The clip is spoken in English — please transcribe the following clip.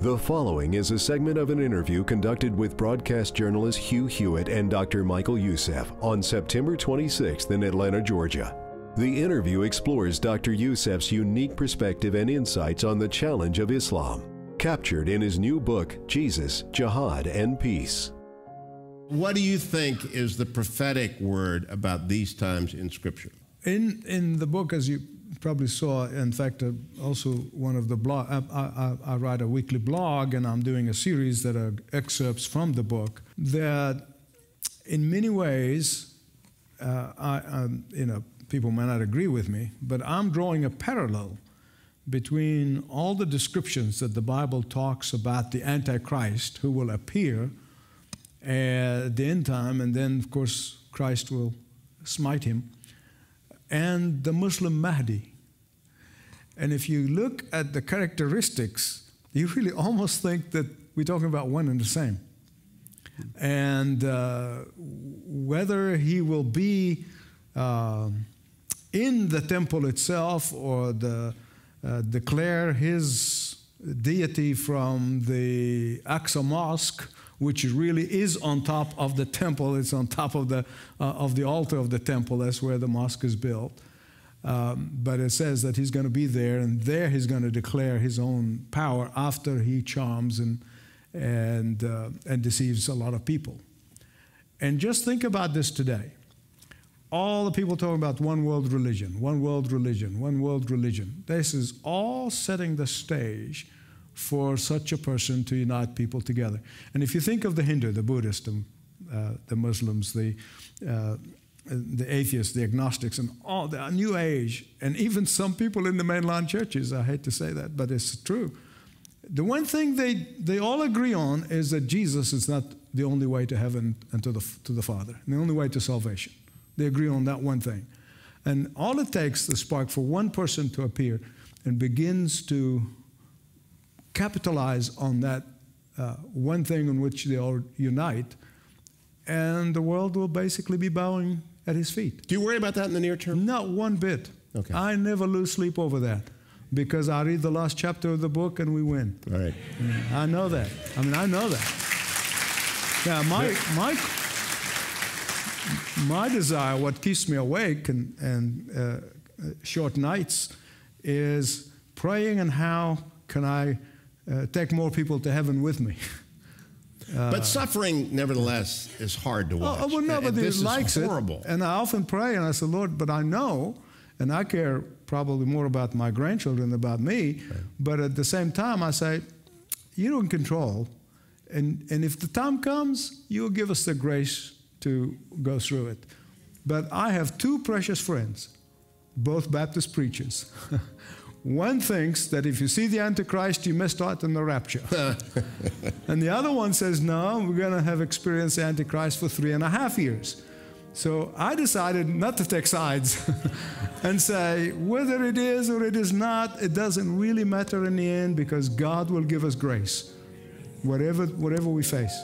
The following is a segment of an interview conducted with broadcast journalist Hugh Hewitt and Dr. Michael Youssef on September 26th in Atlanta, Georgia. The interview explores Dr. Youssef's unique perspective and insights on the challenge of Islam, captured in his new book, Jesus, Jihad, and Peace. What do you think is the prophetic word about these times in Scripture? In the book, as you probably saw, in fact, also one of the blog, I write a weekly blog, and I'm doing a series that are excerpts from the book that, in many ways, people may not agree with me, but I'm drawing a parallel between all the descriptions that the Bible talks about the Antichrist who will appear at the end time, and then, of course, Christ will smite him, and the Muslim Mahdi. And if you look at the characteristics, you really almost think that we're talking about one and the same. And whether he will be in the temple itself or declare his deity from the Aqsa Mosque, which really is on top of the temple. It's on top of the altar of the temple. That's where the mosque is built. But it says that he's going to be there, and there he's going to declare his own power after he charms and deceives a lot of people. And just think about this today. All the people talking about one world religion, one world religion, one world religion. This is all setting the stage for such a person to unite people together. And if you think of the Hindu, the Buddhist, the Muslims, the atheists, the agnostics, and all the New Age, and even some people in the mainline churches, I hate to say that, but it's true. The one thing they all agree on is that Jesus is not the only way to heaven and to the Father, and the only way to salvation. They agree on that one thing. And all it takes, the spark, for one person to appear and begins to capitalize on that one thing in which they all unite, and the world will basically be bowing at his feet. Do you worry about that in the near term? Not one bit. Okay. I never lose sleep over that, because I read the last chapter of the book and we win. All right. I know that. I mean, I know that. Yeah, my desire, what keeps me awake and short nights, is praying and how can I take more people to heaven with me. But suffering, nevertheless, is hard to watch. Oh, well, nobody likes it. Horrible. And I often pray, and I say, Lord, but I know, and I care probably more about my grandchildren than about me, right. But at the same time, I say, you're in control, and if the time comes, you'll give us the grace to go through it. But I have two precious friends, both Baptist preachers. One thinks that if you see the Antichrist, you missed out on the rapture. And the other one says, no, we're going to have experienced the Antichrist for 3.5 years. So I decided not to take sides and say, whether it is or it is not, it doesn't really matter in the end, because God will give us grace, whatever we face.